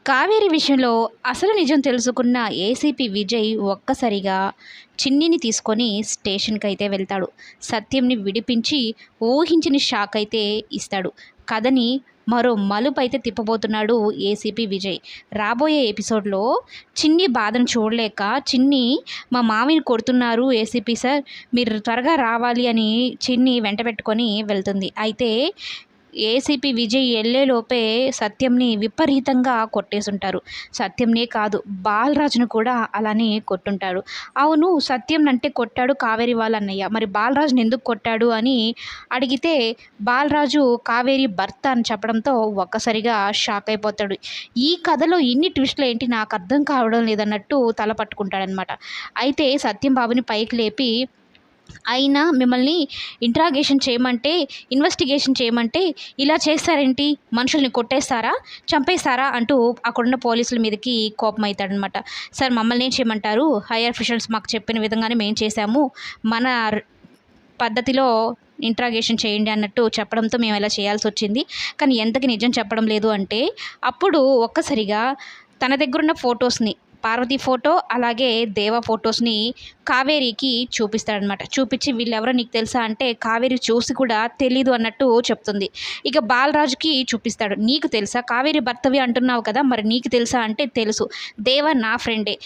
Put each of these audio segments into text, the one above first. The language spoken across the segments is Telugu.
కావేరి విషయంలో అసలు నిజం తెలుసుకున్న ఏసీపీ విజయ్ ఒక్కసారిగా చిన్నిని తీసుకొని స్టేషన్కి అయితే వెళ్తాడు. సత్యంని విడిపించి ఊహించిన షాక్ అయితే ఇస్తాడు. కథని మరో మలుపు అయితే తిప్పబోతున్నాడు ఏసీపీ విజయ్. రాబోయే ఎపిసోడ్లో చిన్ని బాధను చూడలేక చిన్ని మా మామిని కొడుతున్నారు ఏసీపీ సార్, మీరు త్వరగా రావాలి అని చిన్ని వెంట పెట్టుకొని వెళ్తుంది. అయితే ఏసీపీ విజయ్ వెళ్ళేలోపే సత్యంని విపరీతంగా కొట్టేసుంటారు. సత్యంనే కాదు, బాలరాజును కూడా అలానే కొట్టుంటాడు. అవును, సత్యం అంటే కొట్టాడు కావేరి వాళ్ళ అన్నయ్య, మరి బాలరాజుని ఎందుకు కొట్టాడు అని అడిగితే బాలరాజు కావేరి భర్త అని చెప్పడంతో ఒక్కసారిగా షాక్ అయిపోతాడు. ఈ కథలో ఇన్ని ట్విస్టులు ఏంటి నాకు అర్థం కావడం లేదన్నట్టు తల పట్టుకుంటాడనమాట. అయితే సత్యం బాబుని పైకి లేపి, అయినా మిమ్మల్ని ఇన్వెస్టిగేషన్ చేయమంటే ఇలా చేస్తారేంటి, మనుషుల్ని కొట్టేస్తారా, చంపేస్తారా అంటూ అక్కడున్న పోలీసుల మీదకి కోపం అవుతాడనమాట. సార్, మమ్మల్ని ఏం చేయమంటారు, హైయర్ అఫీషియల్స్ మాకు చెప్పిన విధంగానే మేము చేశాము, మన పద్ధతిలో ఇంట్రాగేషన్ చేయండి అన్నట్టు చెప్పడంతో మేము ఇలా చేయాల్సి వచ్చింది, కానీ ఎంతకి నిజం చెప్పడం లేదు అంటే అప్పుడు ఒక్కసారిగా తన దగ్గరున్న ఫొటోస్ని, పార్వతి ఫోటో అలాగే దేవ ఫొటోస్ని కావేరికి చూపిస్తాడనమాట. చూపించి వీళ్ళెవరో నీకు తెలుసా అంటే కావేరి చూసి కూడా తెలీదు అన్నట్టు చెప్తుంది. ఇక బాలరాజుకి చూపిస్తాడు. నీకు తెలుసా, కావేరి భర్తవి అంటున్నావు కదా, మరి నీకు తెలుసా అంటే తెలుసు, దేవ నా ఫ్రెండే,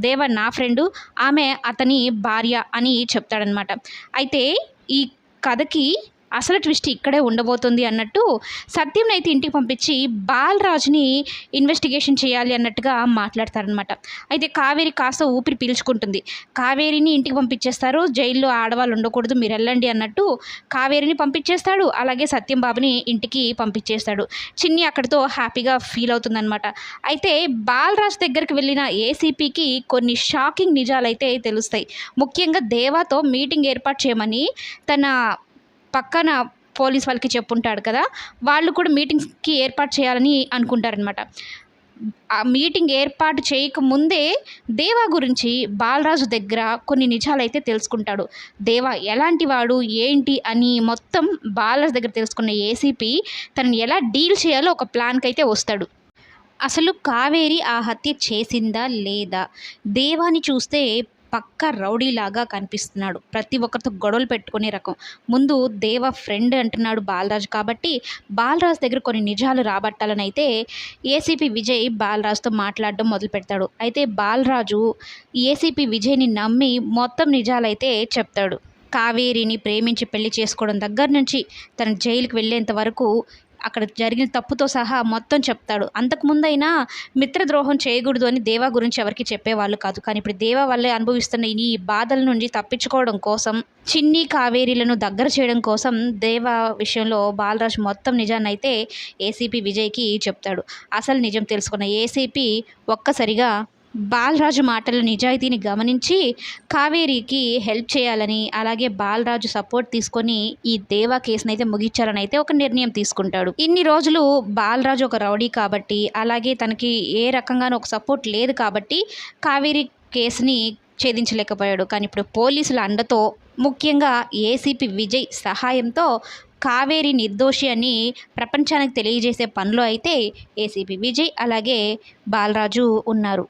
దేవ నా ఫ్రెండు, ఆమె అతని భార్య అని చెప్తాడనమాట. అయితే ఈ కథకి అసలు ట్విస్ట్ ఇక్కడే ఉండబోతుంది అన్నట్టు సత్యంని అయితే ఇంటికి పంపించి బాలరాజుని ఇన్వెస్టిగేషన్ చేయాలి అన్నట్టుగా మాట్లాడతారనమాట. అయితే కావేరి కాస్త ఊపిరి పీల్చుకుంటుంది. కావేరిని ఇంటికి పంపించేస్తారు. జైల్లో ఆడవాళ్ళు ఉండకూడదు, మీరు వెళ్ళండి అన్నట్టు కావేరిని పంపించేస్తాడు. అలాగే సత్యం బాబుని ఇంటికి పంపించేస్తాడు. చిన్ని అక్కడితో హ్యాపీగా ఫీల్ అవుతుందన్నమాట. అయితే బాలరాజు దగ్గరికి వెళ్ళిన ఏసీపీకి కొన్ని షాకింగ్ నిజాలైతే తెలుస్తాయి. ముఖ్యంగా దేవాతో మీటింగ్ ఏర్పాటు చేయమని తన పక్కన పోలీస్ వాళ్ళకి చెప్పుంటాడు కదా, వాళ్ళు కూడా మీటింగ్స్కి ఏర్పాటు చేయాలని అనుకుంటారనమాట. ఆ మీటింగ్ ఏర్పాటు చేయకముందే దేవా గురించి బాలరాజు దగ్గర కొన్ని నిజాలైతే తెలుసుకుంటాడు. దేవా ఎలాంటి వాడు ఏంటి అని మొత్తం బాలరాజు దగ్గర తెలుసుకున్న ఏసీపీ తనని ఎలా డీల్ చేయాలో ఒక ప్లాన్కి అయితే వస్తాడు. అసలు కావేరి ఆ హత్య చేసిందా లేదా, దేవాని చూస్తే పక్క రౌడీలాగా కనిపిస్తున్నాడు, ప్రతి ఒక్కరితో గొడవలు పెట్టుకునే రకం. ముందు దేవ ఫ్రెండ్ అంటున్నాడు బాలరాజు, కాబట్టి బాలరాజు దగ్గర కొన్ని నిజాలు రాబట్టాలని అయితే ఏసీపీ విజయ్ బాలరాజుతో మాట్లాడడం మొదలు పెడతాడు. అయితే బాలరాజు ఏసీపీ విజయ్ని నమ్మి మొత్తం నిజాలైతే చెప్తాడు. కావేరిని ప్రేమించి పెళ్లి చేసుకోవడం దగ్గర నుంచి తన జైలుకి వెళ్ళేంత వరకు అక్కడ జరిగిన తప్పుతో సహా మొత్తం చెప్తాడు. అంతకుముందైనా మిత్రద్రోహం చేయకూడదు అని దేవా గురించి ఎవరికి చెప్పేవాళ్ళు కాదు, కానీ ఇప్పుడు దేవా వల్లే అనుభవిస్తున్న ఈ బాధల నుంచి తప్పించుకోవడం కోసం, చిన్ని కావేరీలను దగ్గర చేయడం కోసం దేవా విషయంలో బాలరాజు మొత్తం నిజాన్ని అయితే ఏసీపీ విజయ్కి చెప్తాడు. అసలు నిజం తెలుసుకున్న ఏసీపీ ఒక్కసారిగా బాలరాజు మాటల నిజాయితీని గమనించి కావేరికి హెల్ప్ చేయాలని, అలాగే బాలరాజు సపోర్ట్ తీసుకొని ఈ దేవా కేసుని అయితే ముగించాలని అయితే ఒక నిర్ణయం తీసుకుంటాడు. ఇన్ని రోజులు బాలరాజు ఒక రౌడీ కాబట్టి, అలాగే తనకి ఏ రకంగానూ ఒక సపోర్ట్ లేదు కాబట్టి కావేరి కేసుని ఛేదించలేకపోయాడు. కానీ ఇప్పుడు పోలీసుల అండతో, ముఖ్యంగా ఏసీపీ విజయ్ సహాయంతో కావేరి నిర్దోషి అని ప్రపంచానికి తెలియజేసే పనిలో అయితే ఏసీపీ విజయ్ అలాగే బాలరాజు ఉన్నారు.